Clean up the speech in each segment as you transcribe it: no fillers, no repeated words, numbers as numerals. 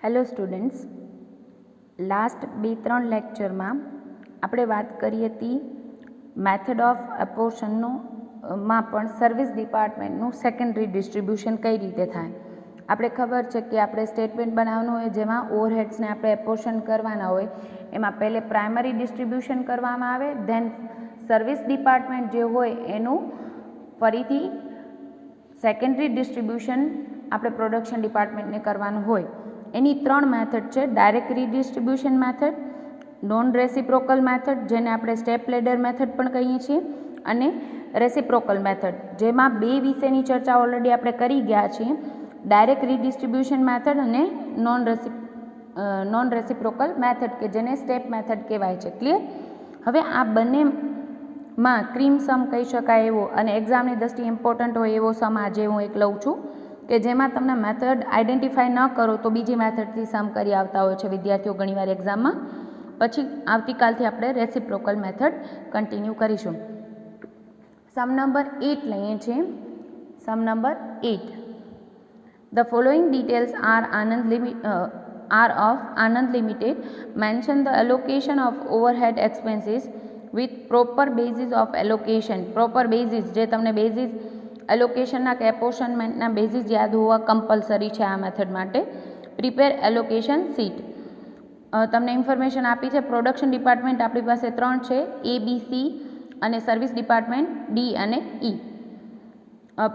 Hello students, last 2-3 લેક્ચરમાં આપણે વાત કરી હતી મેથડ ઓફ એપોર્શનનું માં પણ સર્વિસ ડિપાર્ટમેન્ટનું સેકન્ડરી ડિસ્ટ્રીબ્યુશન કઈ રીતે થાય. આપણે ખબર છે કે આપણે સ્ટેટમેન્ટ બનાવવાનું હોય જેમાં ઓવરહેડ્સને આપણે એપોર્શન કરવાના હોય, એમાં પહેલે પ્રાઇમરી ડિસ્ટ્રીબ્યુશન કરવામાં આવે, ધેન સર્વિસ ડિપાર્ટમેન્ટ જે હોય એનું ફરીથી સેકન્ડરી ડિસ્ટ્રીબ્યુશન આપણે પ્રોડક્શન ડિપાર્ટમેન્ટને કરવાનું હોય. એની 3 મેથડ છે: direct redistribution method, non reciprocal method જેને આપણે સ્ટેપ લેડર મેથડ પણ કહીએ છીએ, અને રેસિપ્રોકલ મેથડ જેમાં 2 વિશેની ચર્ચા ઓલરેડી આપણે કરી ગયા છીએ: ડાયરેક્ટ રીડિસ્ટ્રીબ્યુશન મેથડ અને નોન રેસિપ્રોકલ મેથડ કે જેને સ્ટેપ મેથડ કહેવાય છે. ક્લિયર? હવે આ બંનેમાં ક્રીમ સમ કહી શકાય એવો અને એક્ઝામની દ્રષ્ટિએ ઇમ્પોર્ટન્ટ હોય એવો સમ આજે હું એક લઉં છું કે જેમાં તમને મેથડ આઈડેન્ટિફાઈ ન કરો તો બીજી મેથડથી સમ કરી આવતા હોય છે વિદ્યાર્થીઓ ઘણીવાર એક્ઝામમાં. પછી આવતીકાલથી આપણે રેસિપ્રોકલ મેથડ કન્ટિન્યુ કરીશું. સમ નંબર 8 લઈએ છીએ. Sum number 8. The following details are of Anand Limited. Mention the allocation of overhead expenses with proper basis of allocation. Proper basis જે તમને બેઝિસ એલોકેશનના કે એપોર્શનમેન્ટના બેઝિસ યાદ હોવા કમ્પલસરી છે આ મેથડ માટે. Prepare allocation sheet. તમને ઇન્ફોર્મેશન આપી છે. પ્રોડક્શન ડિપાર્ટમેન્ટ આપણી પાસે 3 છે: A, B, C, અને સર્વિસ ડિપાર્ટમેન્ટ D અને E.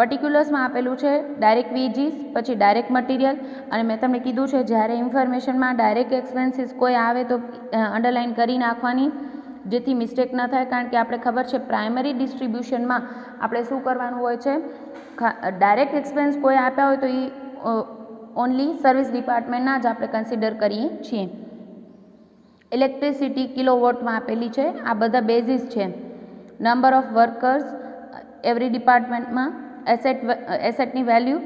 પર્ટિક્યુલર્સમાં આપેલું છે ડાયરેક્ટ વેજીસ, પછી ડાયરેક્ટ મટીરિયલ, અને મેં તમને કીધું છે જ્યારે ઇન્ફોર્મેશનમાં ડાયરેક્ટ એક્સપેન્સીસ કોઈ આવે તો અંડરલાઇન કરી નાખવાની જેથી મિસ્ટેક ન થાય. કારણ કે આપણે ખબર છે પ્રાઇમરી ડિસ્ટ્રીબ્યુશનમાં આપણે શું કરવાનું હોય છે, ડાયરેક્ટ એક્સપેન્સ કોઈ આપ્યા હોય તો એ ઓનલી સર્વિસ ડિપાર્ટમેન્ટના જ આપણે કન્સિડર કરીએ છીએ. ઇલેક્ટ્રિસિટી કિલોવોટમાં આપેલી છે. આ બધા બેઝિસ છે. નંબર ઓફ વર્કર્સ એવરી ડિપાર્ટમેન્ટમાં, એસેટની વેલ્યુ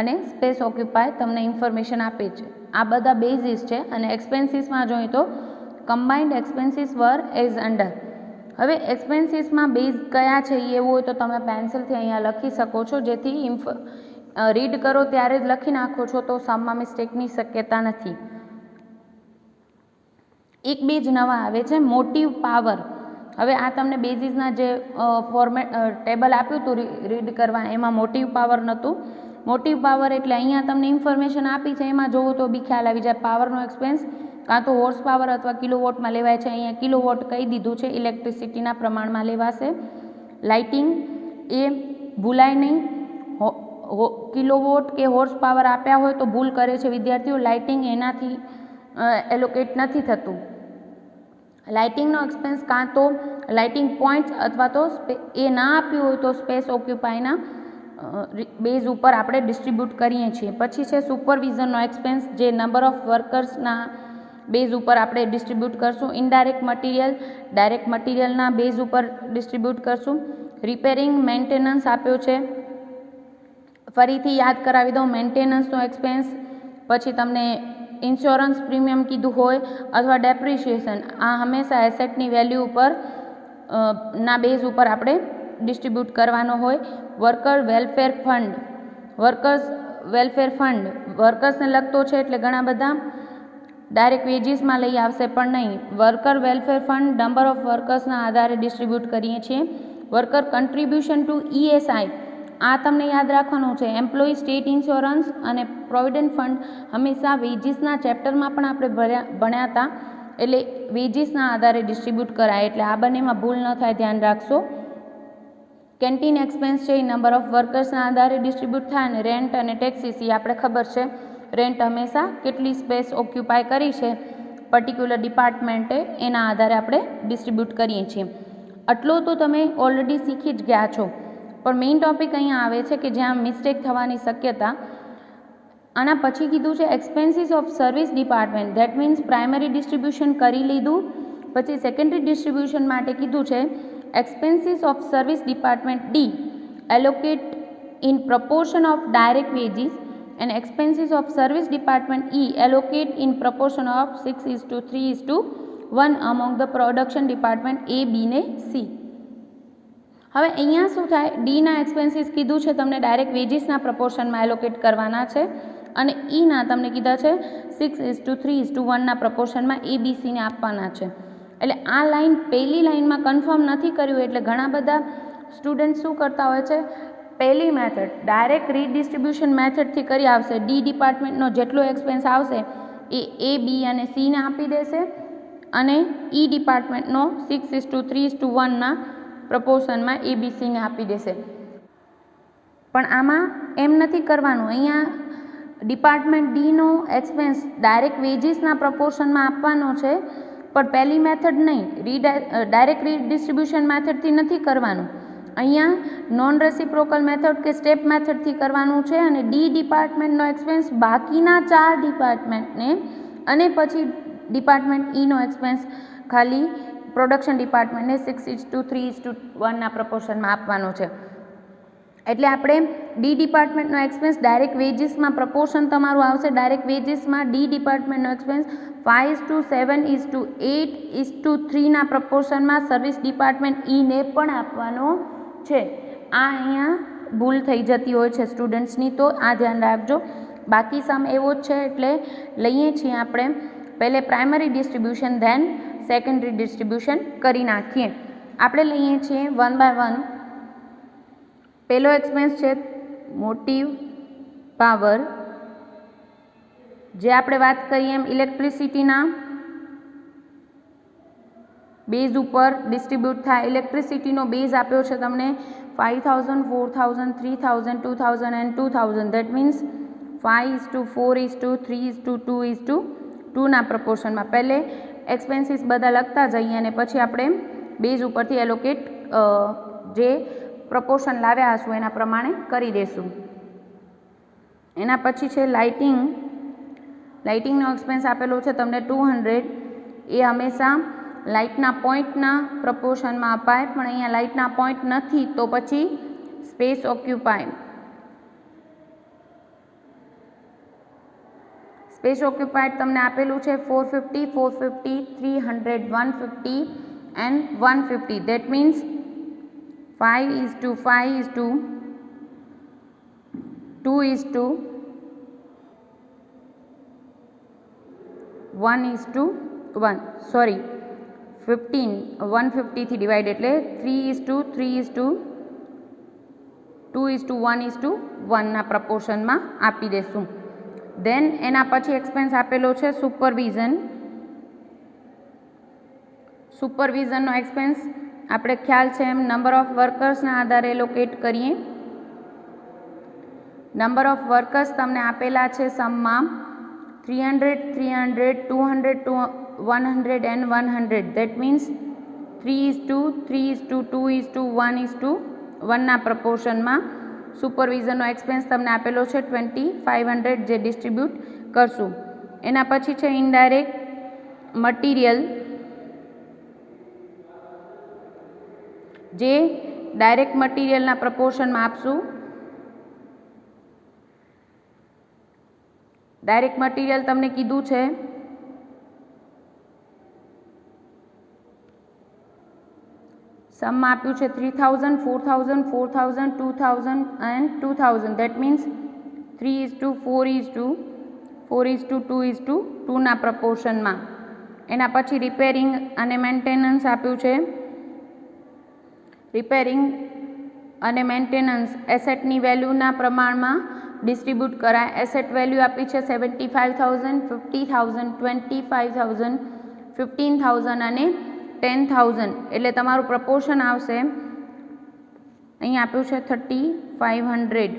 અને સ્પેસ ઓક્યુપાય તમને ઇન્ફોર્મેશન આપે છે. આ બધા બેઝિસ છે. અને એક્સપેન્સીસમાં જોઈએ તો કમ્બાઇન્ડ એક્સપેન્સીસ વર એઝ અંડર. હવે એક્સપેન્સીસમાં બેઝ કયા છે એ એવું હોય તો તમે પેન્સિલથી અહીંયા લખી શકો છો, જેથી રીડ કરો ત્યારે જ લખી નાખો છો તો સમમાં મિસ્ટેકની શક્યતા નથી. એક બે જ નવા આવે છે. Motive power. હવે આ તમને બેઝિસના જે ફોર્મેટ ટેબલ આપ્યું હતું રીડ કરવા એમાં મોટિવ પાવર નહોતું. મોટિવ પાવર એટલે અહીંયા તમને ઇન્ફોર્મેશન આપી છે એમાં જોવો તો બી ખ્યાલ આવી જાય. પાવરનો એક્સપેન્સ કાં તો હોર્સ પાવર અથવા કિલોવોટમાં લેવાય છે. અહીંયા કિલોવોટ કહી દીધું છે, ઇલેક્ટ્રિસિટીના પ્રમાણમાં લેવાશે. લાઇટિંગ એ ભૂલાય નહીં. કિલોવોટ કે હોર્સ પાવર આપ્યા હોય તો ભૂલ કરે છે વિદ્યાર્થીઓ. લાઇટિંગ એનાથી એલોકેટ નથી થતું. લાઇટિંગનો એક્સપેન્સ કાં તો લાઇટિંગ પોઈન્ટ્સ અથવા તો એ ના આપ્યું હોય તો સ્પેસ ઓક્યુપાયના બેઝ ઉપર આપણે ડિસ્ટ્રીબ્યુટ કરીએ છીએ. પછી છે સુપરવિઝનનો એક્સપેન્સ જે નંબર ઓફ વર્કર્સના બેઝ ઉપર આપણે ડિસ્ટ્રીબ્યુટ કરશું. ઇનડાયરેક્ટ મટીરિયલ ડાયરેક્ટ મટીરિયલના બેઝ ઉપર ડિસ્ટ્રીબ્યુટ કરશું. રિપેરિંગ મેન્ટેનન્સ આપ્યો છે, ફરીથી યાદ કરાવી દઉં મેન્ટેનન્સનો એક્સપેન્સ. પછી તમને ઇન્સ્યોરન્સ પ્રીમિયમ કીધું હોય અથવા ડેપ્રિશિએશન, આ હંમેશા એસેટની વેલ્યુ ઉપર ના બેઝ ઉપર આપણે ડિસ્ટ્રીબ્યુટ કરવાનો હોય. Worker welfare fund. Workers welfare fund વર્કર્સને લગતો છે એટલે ઘણા બધા ડાયરેક્ટ વેજીસમાં લઈ આવશે પણ નહીં. Worker welfare fund number of વર્કર્સના આધારે ડિસ્ટ્રીબ્યુટ કરીએ છીએ. વર્કર કન્ટ્રીબ્યુશન ટુ ESI, આ તમને યાદ રાખવાનું છે. એમ્પ્લોયી સ્ટેટ ઇન્સ્યોરન્સ અને પ્રોવિડન્ટ ફંડ હંમેશા વેજીસના ચેપ્ટરમાં પણ આપણે ભણ્યા હતા, એટલે વેજીસના આધારે ડિસ્ટ્રીબ્યુટ કરાય, એટલે આ બંનેમાં ભૂલ ન થાય ધ્યાન રાખશો. કેન્ટીન એક્સપેન્સ છે એ નંબર ઓફ વર્કર્સના આધારે ડિસ્ટ્રીબ્યુટ થાય. અને રેન્ટ અને ટેક્સીસ એ આપણે ખબર છે રેન્ટ હંમેશા કેટલી સ્પેસ ઓક્યુપાય કરી છે પર્ટિક્યુલર ડિપાર્ટમેન્ટે એના આધારે આપણે ડિસ્ટ્રીબ્યુટ કરીએ છીએ. આટલું તો તમે ઓલરેડી શીખી જ ગયા છો, પણ મેઇન ટોપિક અહીંયા આવે છે કે જ્યાં મિસ્ટેક થવાની શક્યતા. આના પછી કીધું છે expenses of service department, that means primary distribution કરી લીધું. પછી સેકન્ડરી ડિસ્ટ્રીબ્યુશન માટે કીધું છે expenses of service department D allocate in proportion of direct veggies, and expenses of service department E allocate in proportion of 6:3:1 among the production department A, B ને C. હવે અહીંયા શું થાય, ડીના એક્સપેન્સીસ કીધું છે તમને ડાયરેક્ટ વેજીસના પ્રપોર્શનમાં એલોકેટ કરવાના છે અને ઈના તમને કીધા છે 6:3:1 પ્રપોર્શનમાં ABCને આપવાના છે. એટલે આ લાઈન પહેલી લાઈનમાં કન્ફર્મ નથી કર્યું એટલે ઘણા બધા સ્ટુડન્ટ શું કરતા હોય છે, પહેલી મેથડ ડાયરેક્ટ રીડિસ્ટ્રીબ્યુશન મેથડથી કરી આવશે. ડી ડિપાર્ટમેન્ટનો જેટલો એક્સપેન્સ આવશે એ A, B અને Cને આપી દેશે અને ઈ ડિપાર્ટમેન્ટનો 6:3:1 પ્રપોર્શનમાં ABCને આપી દેશે. પણ આમાં એમ નથી કરવાનું. અહીંયા ડિપાર્ટમેન્ટ ડીનો એક્સપેન્સ ડાયરેક્ટ વેજીસના પ્રપોર્શનમાં આપવાનો છે, પણ પહેલી મેથડ નહીં, ડાયરેક્ટ રીડિસ્ટ્રીબ્યુશન મેથડથી નથી કરવાનું. અહીંયા નોન રેસિપ્રોકલ મેથડ કે સ્ટેપ મેથડથી કરવાનું છે અને ડી ડિપાર્ટમેન્ટનો એક્સપેન્સ બાકીના 4 ડિપાર્ટમેન્ટને અને પછી ડિપાર્ટમેન્ટ ઈનો એક્સપેન્સ ખાલી પ્રોડક્શન ડિપાર્ટમેન્ટને 6:3:1 પ્રપોર્શનમાં આપવાનો છે. એટલે આપણે ડી ડિપાર્ટમેન્ટનો એક્સપેન્સ ડાયરેક્ટ વેજીસમાં પ્રપોર્શન તમારું આવશે. ડાયરેક્ટ વેજીસમાં ડી ડિપાર્ટમેન્ટનો એક્સપેન્સ 5:7:8:3 પ્રપોર્શનમાં સર્વિસ ડિપાર્ટમેન્ટ ઈને પણ આપવાનો છે. આ અહીંયા ભૂલ થઈ જતી હોય છે સ્ટુડન્ટ્સની, તો આ ધ્યાન રાખજો. બાકી સમ એવો જ છે એટલે લઈએ છીએ આપણે પહેલે primary distribution then secondary distribution કરી નાખીએ. આપણે લઈએ છીએ 1 by 1. પહેલો એક્સપેન્સ છે મોટિવ પાવર, જે આપણે વાત કરીએ એમ ઇલેક્ટ્રિસિટીના બેઝ ઉપર ડિસ્ટ્રીબ્યુટ થાય. ઇલેક્ટ્રિસિટીનો બેઝ આપ્યો છે તમને 5000, 4000, 3000, 2000 એન્ડ 2000. That means 5:4:3:2:2 પ્રપોર્શનમાં. પહેલે એક્સપેન્સીસ બધા લખતા જઈએ અને પછી આપણે બેઝ ઉપરથી એલોકેટ જે પ્રપોર્શન લાવ્યા હશું એના પ્રમાણે કરી દઈશું. એના પછી છે લાઇટિંગ. લાઇટિંગનો એક્સપેન્સ આપેલો છે તમને 200. એ હંમેશા લાઇટના પોઈન્ટના પ્રપોર્શનમાં અપાય, પણ અહીંયા લાઇટના પોઈન્ટ નથી તો પછી સ્પેસ ઓક્યુપાય. સ્પેસ ઓક્યુપાઈડ તમને આપેલું છે 450, 450, 300, 150 એન્ડ 150. That means 5:5:2:1:1. સોરી 150 થી ડિવાઈડ એટલે 3:3:2:1:1 પ્રપોર્શનમાં આપી દેશું. દેન એના પછી એક્સપેન્સ આપેલો છે સુપરવિઝન. સુપરવિઝનનો એક્સપેન્સ આપણે ખ્યાલ છે એમ નંબર ઓફ વર્કર્સના આધારે એલોકેટ કરીએ. નંબર ઓફ વર્કર્સ તમને આપેલા છે સમમાં 300, 300, 200, 100 એન્ડ 100. દેટ મીન્સ 3:3:2:1:1 પ્રપોર્શનમાં સુપરવિઝનનો એક્સપેન્સ તમને આપેલો છે 2500, જે ડિસ્ટ્રીબ્યુટ કરશું. એના પછી છે ઇનડાયરેક્ટ મટીરિયલ, જે ડાયરેક્ટ મટીરિયલના પ્રપોર્શનમાં આપશું. ડાયરેક્ટ મટીરિયલ તમને કીધું છે સમમાં આપ્યું છે 3000, 4000, 4000, 2000 એન્ડ 2000. That means 3:4:2:2 પ્રપોર્શનમાં. એના પછી રિપેરિંગ અને મેન્ટેનન્સ આપ્યું છે. રિપેરિંગ અને મેન્ટેનન્સ એસેટની વેલ્યુના પ્રમાણમાં ડિસ્ટ્રીબ્યુટ કરાય. એસેટ વેલ્યુ આપી છે 75,000, 50,000, 25,000, 15,000 અને 10,000. એટલે તમારું પ્રપોર્શન આવશે અહીં આપ્યું છે 3500.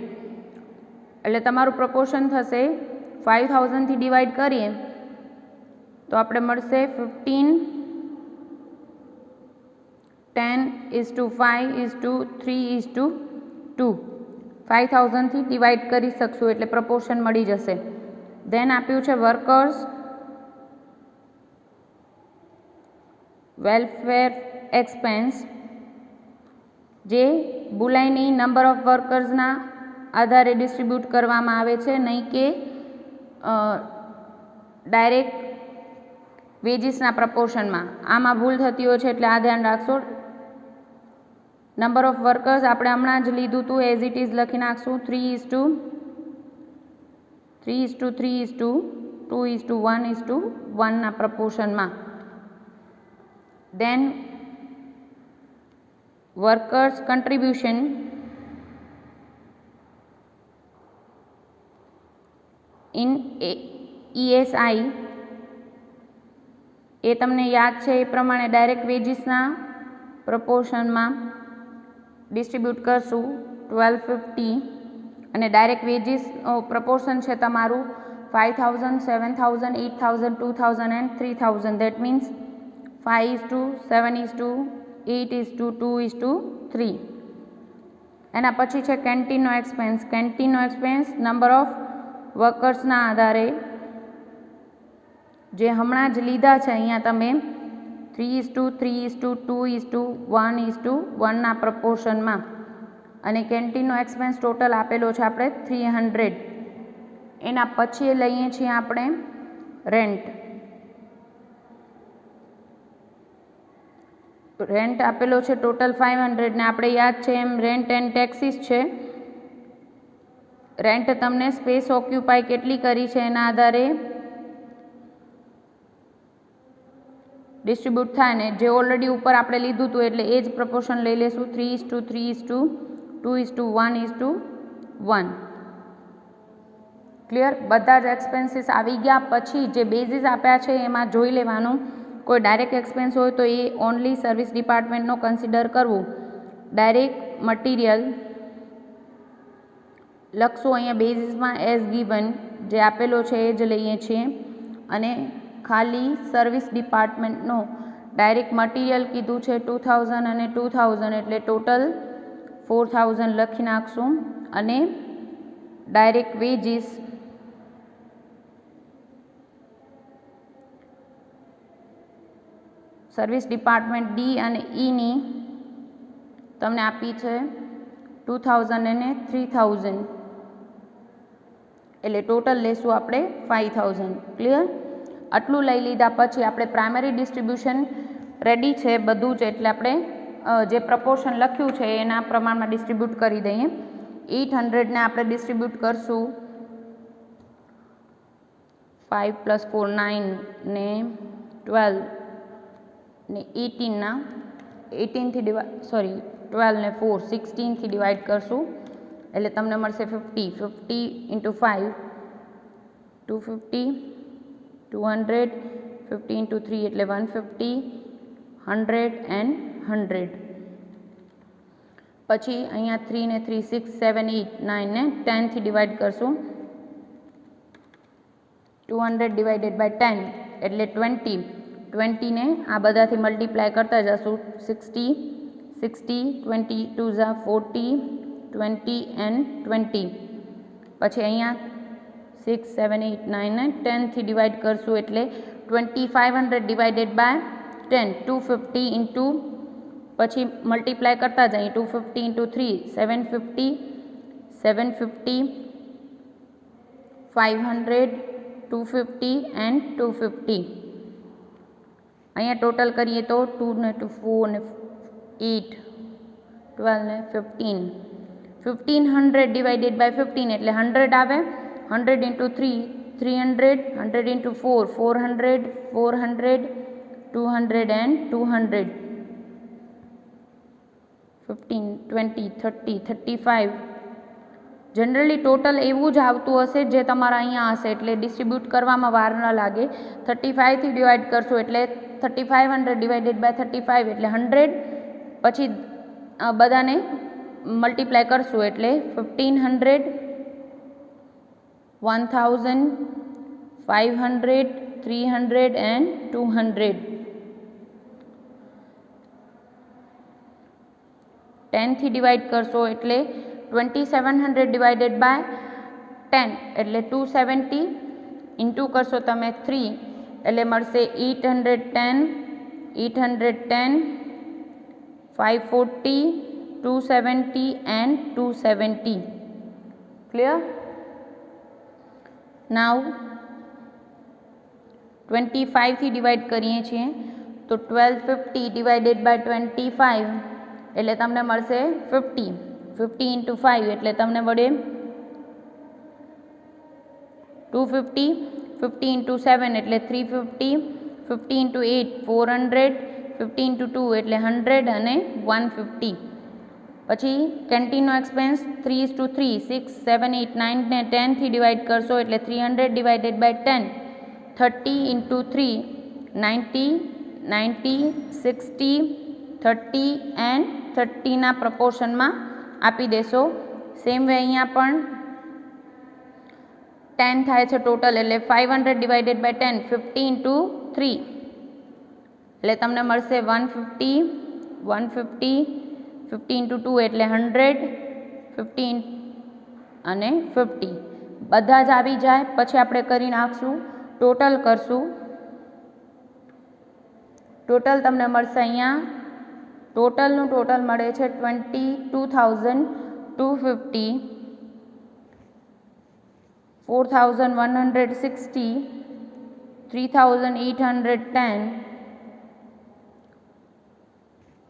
એટલે તમારું પ્રપોર્શન થશે 5000 થી ડિવાઈડ કરીએ તો આપણે મળશે 15, 10:5:3:2. 5000 થી ડિવાઈડ કરી શકશું એટલે પ્રપોર્શન મળી જશે. ધેન આપ્યું છે વર્કર્સ, વેલફેર એક્સપેન્સ, જે બુલાઈની નંબર ઓફ વર્કર્સના આધારે ડિસ્ટ્રીબ્યુટ કરવામાં આવે છે, નહીં કે ડાયરેક્ટ વેજીસના પ્રપોર્શનમાં. આમાં ભૂલ થતી હોય છે એટલે આ ધ્યાન રાખશો. નંબર ઓફ વર્કર્સ આપણે હમણાં જ લીધું હતું, એઝ ઇટ ઇઝ લખી નાખશું 3:3:2:1:1 પ્રપોર્શનમાં. Then workers contribution in ESI એ તમને યાદ છે એ પ્રમાણે ડાયરેક્ટ વેજીસના પ્રપોર્શનમાં ડિસ્ટ્રીબ્યુટ કરશું 1250 અને ડાયરેક્ટ વેજીસ પ્રપોર્શન છે તમારું 5000, 7000, 8000, 2000 એન્ડ 3000. That means 5:7:8:2:3. એના પછી છે કેન્ટીનનો એક્સપેન્સ. કેન્ટીનનો એક્સપેન્સ નંબર ઓફ વર્કર્સના આધારે જે હમણાં જ લીધા છે અહીંયા તમે 3:3:2:1:1 પ્રપોર્શનમાં. અને કેન્ટીનનો એક્સપેન્સ ટોટલ આપેલો છે આપણે 300. એના પછી લઈએ છીએ આપણે રેન્ટ. રેન્ટ આપેલો છે ટોટલ 500 ને આપણે યાદ છે એમ રેન્ટ એન્ડ ટેક્સીસ છે. રેન્ટ તમને સ્પેસ ઓક્યુપાય કેટલી કરી છે એના આધારે ડિસ્ટ્રીબ્યુટ થાય ને જે ઓલરેડી ઉપર આપણે લીધું હતું એટલે એ જ પ્રપોર્શન લઈ લેશું 3:3:2:1:1. ક્લિયર? બધા જ એક્સપેન્સીસ આવી ગયા પછી જે બેઝિસ આપ્યા છે એમાં જોઈ લેવાનું. કોઈ ડાયરેક્ટ એક્સપેન્સ હોય તો એ ઓનલી સર્વિસ ડિપાર્ટમેન્ટનો કન્સિડર કરવું. ડાયરેક્ટ મટીરિયલ લખશું અહીંયા બેઝિસમાં એઝ ગીવન જે આપેલો છે એ જ લઈએ છીએ. અને ખાલી સર્વિસ ડિપાર્ટમેન્ટનો ડાયરેક્ટ મટીરિયલ કીધું છે 2000 અને 2000 એટલે ટોટલ 4000 લખી નાખશું. અને direct veggies service department D અને ઈની તમને આપી છે 2000 અને 3000 એટલે ટોટલ લેશું આપણે 5000. ક્લિયર? આટલું લઈ લીધા પછી આપણે પ્રાઇમરી ડિસ્ટ્રીબ્યુશન રેડી છે બધું જ એટલે આપણે જે પ્રપોર્શન લખ્યું છે એના પ્રમાણમાં ડિસ્ટ્રીબ્યુટ કરી દઈએ. 800 ને આપણે ડિસ્ટ્રીબ્યુટ કરશું 5 + 4 9 ને 12 ને 18 12 ને 4 16 થી ડિવાઈડ કરશું એટલે તમને મળશે 50. 50 × 5 250 200 50 × 3 એટલે 150 100 and 100. પછી અહીંયા 3 ને 3 6 7 8 9 ને 10 થી ડિવાઈડ કરશું 200 ડિવાઇડેડ બાય 10 એટલે 20. 20 ને આ બધાથી મલ્ટીપ્લાય કરતા જશું 60 60 20 2 40 20 and 20. પછી અહીંયા 6 7 8 9 ને 10 થી ડિવાઈડ કરશું એટલે 2500 ડિવાઇડેડ બાય 10 250 ઇન્ટુ પછી મલ્ટીપ્લાય કરતા જઈએ 250 ઇન્ટુ 3 750 750 500 250 and 250. અહીંયા ટોટલ કરીએ તો 2 ને 2 4 ને 8 12 ને 15 1500 ડિવાઇડેડ બાય 15 એટલે 100 આવે 100 into 3 300 100 into 4 400 400 200 and 200 15 20 30 35 generally total એવું જ આવતું હશે જે તમારા અહીંયા હશે એટલે ડિસ્ટ્રીબ્યુટ કરવામાં વાર ન લાગે 35 થી ડિવાઈડ કરશો એટલે 3500 ડિવાઇડેડ બાય 35 એટલે 100 પછી બધાને મલ્ટીપ્લાય કરશું એટલે 1500 1000 500 300 and 200 10 થી ડિવાઈડ કરશો એટલે 2700 ડિવાઇડેડ બાય 10 એટલે 270 ઇન્ટુ કરશો તમે 3 એટલે મળશે 810 810 540 270 and 270. Clear? Now 25 થી ડિવાઈડ કરીએ છીએ તો 1250 ડિવાઇડેડ બાય 25 એટલે તમને મળશે 50 50 ઇન્ટુ 5 એટલે તમને વડે 250, 50 into 7 એટલે 350, 50 into 8 400, 50 into 2 એટલે 100 અને 150. પછી કેન્ટીનનો એક્સપેન્સ 3:3, 6, 7, 8, 9 ને 10 થી ડિવાઈડ કરશો એટલે 300 ડિવાઇડેડ બાય 10, 30 into 3 90, 90, 60, 30 એન્ડ 30ના પ્રપોર્શનમાં આપી દેશો. સેમ વે અહીંયા પણ 10 થાય છે ટોટલ એટલે 500 ડિવાઇડેડ બાય 10, 50 into 3 એટલે તમને મળશે 150, 150, 50 into 2 એટલે 100, 15 અને 50 બધા જ આવી જાય. પછી આપણે કરી નાખશું ટોટલ કરશું. ટોટલ તમને મળશે અહીંયા ટોટલનું ટોટલ મળે છે 22,250, 4,160, 3,810,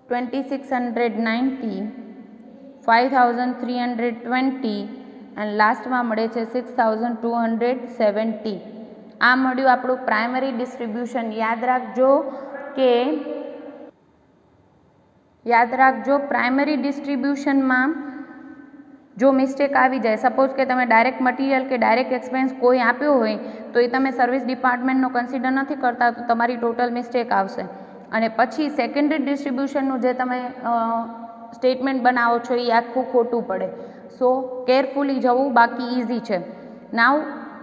2,690, 5,320 એન્ડ લાસ્ટમાં મળે છે 6,270. આ મળ્યું આપણું પ્રાઇમરી ડિસ્ટ્રીબ્યુશન. યાદ રાખજો પ્રાઇમરી ડિસ્ટ્રીબ્યુશનમાં જો મિસ્ટેક આવી જાય, સપોઝ કે તમે ડાયરેક્ટ મટીરિયલ કે ડાયરેક્ટ એક્સપેન્સ કોઈ આપ્યો હોય તો એ તમે સર્વિસ ડિપાર્ટમેન્ટનો કન્સિડર નથી કરતા તો તમારી ટોટલ મિસ્ટેક આવશે. અને પછી સેકન્ડરી ડિસ્ટ્રીબ્યુશનનું જે તમે સ્ટેટમેન્ટ બનાવો છો એ આખું ખોટું પડે. સો કેરફુલી જવું બાકી ઇઝી છે. નાવ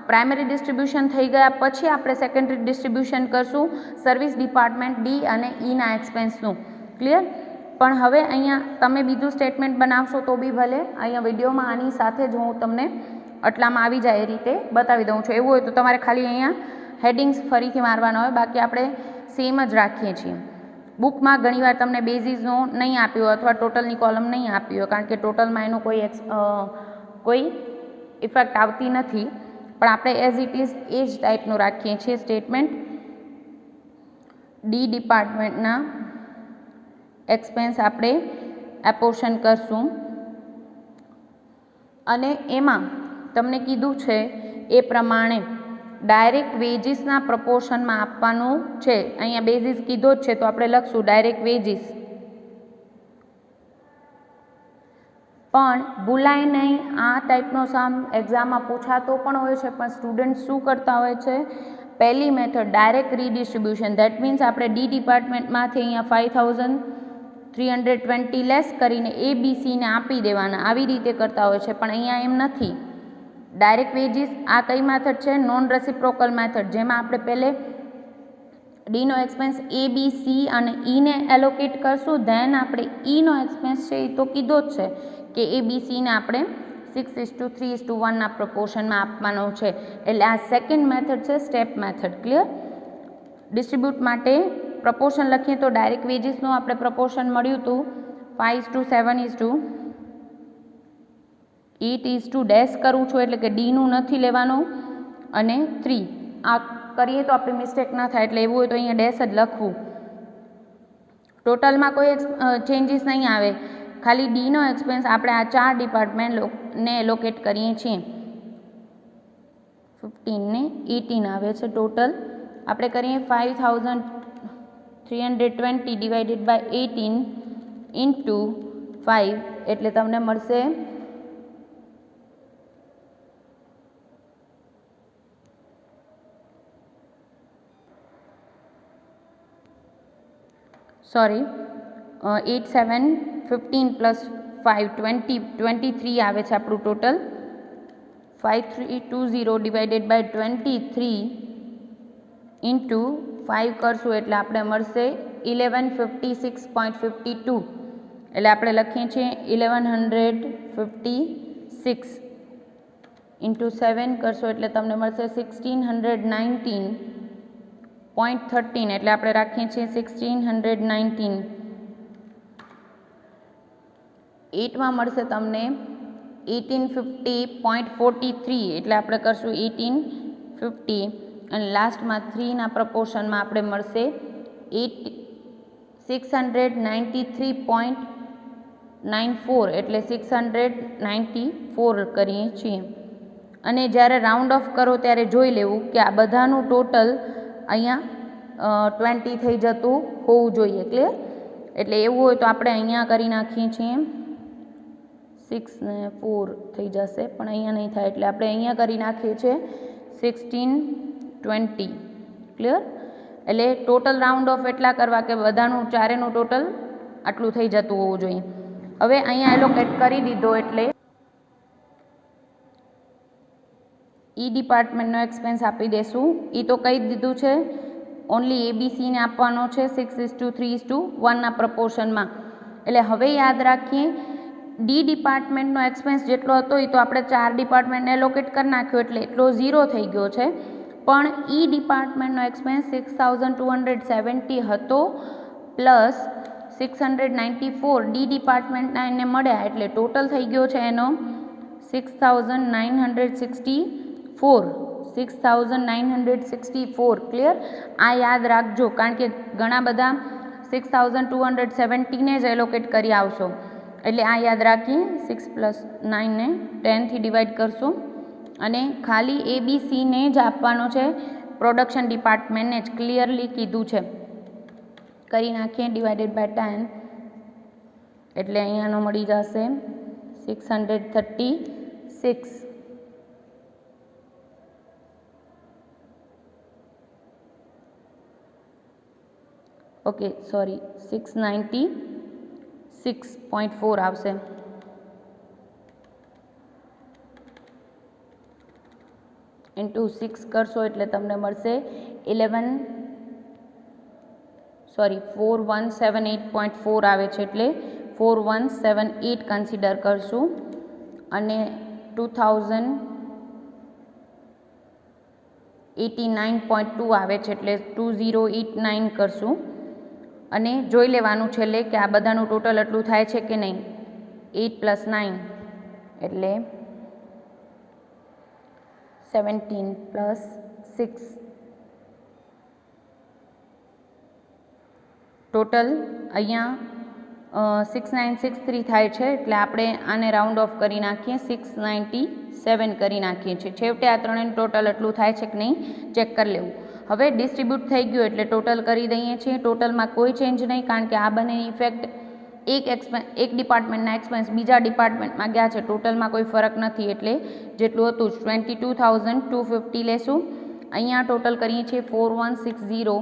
પ્રાઇમરી ડિસ્ટ્રીબ્યુશન થઈ ગયા પછી આપણે સેકન્ડરી ડિસ્ટ્રીબ્યુશન કરશું સર્વિસ ડિપાર્ટમેન્ટ ડી અને ઈના એક્સપેન્સનું. ક્લિયર? પણ હવે અહીંયા તમે બીજું સ્ટેટમેન્ટ બનાવશો તો બી ભલે, અહીંયા વિડીયોમાં આની સાથે જ હું તમને આટલામાં આવી જાય એ રીતે બતાવી દઉં છું. એવું હોય તો તમારે ખાલી અહીંયા હેડિંગ્સ ફરીથી મારવાના હોય, બાકી આપણે સેમ જ રાખીએ છીએ. બુકમાં ઘણીવાર તમને બેઝિસનો નહીં આપ્યો અથવા ટોટલની કોલમ નહીં આપી હોય કારણ કે ટોટલમાં એનો કોઈ ઇફેક્ટ આવતી નથી. પણ આપણે એઝ ઇટ ઇઝ એ જ ટાઈપનું રાખીએ છીએ સ્ટેટમેન્ટ. ડી ડિપાર્ટમેન્ટના એક્સપેન્સ આપણે એપોર્શન કરશું અને એમાં તમને કીધું છે એ પ્રમાણે ડાયરેક્ટ વેજીસના પ્રપોર્શનમાં આપવાનું છે. અહીંયા બેઝિસ કીધો જ છે તો આપણે લખશું ડાયરેક્ટ વેજીસ. પણ ભૂલાય નહીં, આ ટાઈપનો સમ એક્ઝામમાં પૂછાતો પણ હોય છે પણ સ્ટુડન્ટ શું કરતા હોય છે, પહેલી મેથડ ડાયરેક્ટ રીડિસ્ટ્રીબ્યુશન, દેટ મીન્સ આપણે ડી ડિપાર્ટમેન્ટમાંથી અહીંયા 5,320 લેસ કરીને ABCને આપી દેવાના, આવી રીતે કરતા હોય છે. પણ અહીંયા એમ નથી. ડાયરેક્ટ વેજીસ આ કઈ મેથડ છે? નોન રેસિપ્રોકલ મેથડ, જેમાં આપણે પહેલે ડીનો એક્સપેન્સ ABC અને ઈને એલોકેટ કરશું, ધેન આપણે ઈનો એક્સપેન્સ છે એ તો કીધો જ છે કે ABCને આપણે 6:3:1ના પ્રપોર્શનમાં આપવાનો છે. એટલે આ સેકન્ડ મેથડ છે સ્ટેપ મેથડ. ક્લિયર? ડિસ્ટ્રીબ્યુટ માટે પ્રપોર્શન લખીએ તો ડાયરેક્ટ વેજીસનું આપણે પ્રપોર્શન મળ્યું હતું 5:7:8 ડેશ કરું છું એટલે કે ડીનું નથી લેવાનું અને 3 આ કરીએ તો આપણી મિસ્ટેક ના થાય એટલે એવું હોય તો અહીંયા ડેશ જ લખવું. ટોટલમાં કોઈ ચેન્જીસ નહીં આવે, ખાલી ડીનો એક્સપેન્સ આપણે આ 4 ડિપાર્ટમેન્ટને એલોકેટ કરીએ છીએ. 15 ને 18 આવે છે ટોટલ. આપણે કરીએ 5,320 ડિવાઇડેડ બાય 18 ઇન્ટુ 5 એટલે તમને મળશે 8, 7, 15 પ્લસ 5 23 આવે છે આપણું ટોટલ. 5,320 ડિવાઇડેડ બાય 23 ઇન્ટુ 5 કરશું એટલે આપણે મળશે 1156.52 એટલે આપણે લખીએ છીએ 1156 ઇન્ટુ 7 કરશો એટલે તમને મળશે 1619.13 એટલે આપણે રાખીએ છીએ 1619. 8માં મળશે તમને 1850.43 એટલે આપણે કરશું 1850 અને લાસ્ટમાં 3ના પ્રપોર્શનમાં આપણે મળશે 693.94 એટલે 694 કરીએ છીએ. અને જ્યારે રાઉન્ડ ઓફ કરો ત્યારે જોઈ લેવું કે આ બધાનું ટોટલ અહીંયા 20 થઈ જતું હોવું જોઈએ. ક્લિયર? એટલે એવું હોય તો આપણે અહીંયા કરી નાખીએ છીએ 6 ને 4 થઈ જશે, પણ અહીંયા નહીં થાય એટલે આપણે અહીંયા કરી નાખીએ છીએ 16 20. ક્લિયર? એટલે ટોટલ રાઉન્ડ ઓફ એટલા કરવા કે બધાનું ચારેનું ટોટલ આટલું થઈ જતું હોવું જોઈએ. હવે અહીંયા એલોકેટ કરી દીધો એટલે ઈ ડિપાર્ટમેન્ટનો એક્સપેન્સ આપી દેશું. એ તો કહી દીધું છે, ઓનલી એબીસીને આપવાનો છે 6:3:1 પ્રપોર્શનમાં. એટલે હવે યાદ રાખીએ ડી ડિપાર્ટમેન્ટનો એક્સપેન્સ જેટલો હતો એ તો આપણે 4 ડિપાર્ટમેન્ટને એલોકેટ કરી નાખ્યો એટલે એટલો 0 થઈ ગયો છે. પણ ઈ ડિપાર્ટમેન્ટનો એક્સપેન્સ 6270 હતો પ્લસ 694 ડી ક્લિયરના એને મળ્યા એટલે ટોટલ થઈ ગયો છે એનો 6964. ક્લિયર? આ યાદ રાખજો, કારણ કે ઘણા બધા 6270 ને જ એલોકેટ કરી આવશો. એટલે આ યાદ રાખીએ 6 + 9 ને 10 થી ડિવાઈડ કરશું અને ખાલી એબીસીને જ આપવાનો છે, પ્રોડક્શન ડિપાર્ટમેન્ટને જ ક્લિયરલી કીધું છે. કરી નાખીએ ડિવાઇડેડ બાય 10 એટલે અહીંયાનો મળી જશે 636. ઓકે સોરી 696.4 આવશે. ઇન્ટુ 6 કરશો એટલે તમને મળશે 4178.4 આવે છે એટલે 4178 કન્સિડર કરશું અને 2089.2 આવે છે એટલે 2089 કરશું અને જોઈ લેવાનું છેલ્લે કે આ બધાનું ટોટલ એટલું થાય છે કે નહીં. 8 + 9 એટલે 17 + 6 ટોટલ અહીંયા 6963 થાય છે એટલે આપણે આને રાઉન્ડ ઓફ કરી નાખીએ 697 કરી નાખીએ છીએ. છેવટે આ ત્રણેયનું ટોટલ એટલું થાય છે કે નહીં ચેક કરી લેવું. હવે ડિસ્ટ્રીબ્યુટ થઈ ગયું એટલે ટોટલ કરી દઈએ છીએ. ટોટલમાં કોઈ ચેન્જ નહીં, કારણ કે આ બંને ઇફેક્ટ એક ડિપાર્ટમેન્ટના એક્સપેન્સ બીજા ડિપાર્ટમેન્ટમાં ગયા છે, ટોટલમાં કોઈ ફરક નથી. એટલે જેટલું હતું 22,250 લેશું. અહીંયા ટોટલ કરીએ છીએ 4160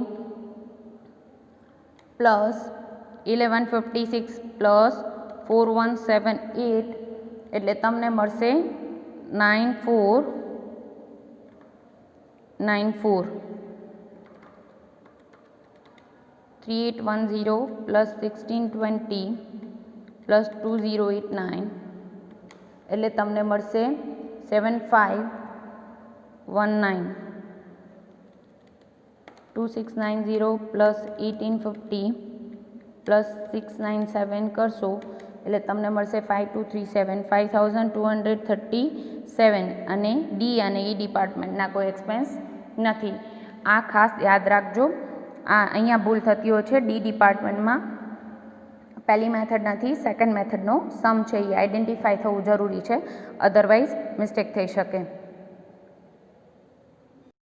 પ્લસ 1156 પ્લસ 4178 એટલે તમને મળશે 9494. 3810 પ્લસ 1620 પ્લસ 2089 એટલે તમને મળશે 7519. 2690 પ્લસ 1850 પ્લસ 697 કરશો એટલે તમને મળશે 5237 5237 અને ડી અને ઈ ડિપાર્ટમેન્ટના કોઈ એક્સપેન્સ નથી. આ ખાસ યાદ રાખજો. આ અહીંયા ભૂલ થતી હોય છે. ડી ડિપાર્ટમેન્ટમાં પહેલી મેથડ નથી, સેકન્ડ મેથડનો સમ છે એ આઈડેન્ટિફાઈ થવું જરૂરી છે, અધરવાઇઝ મિસ્ટેક થઈ શકે.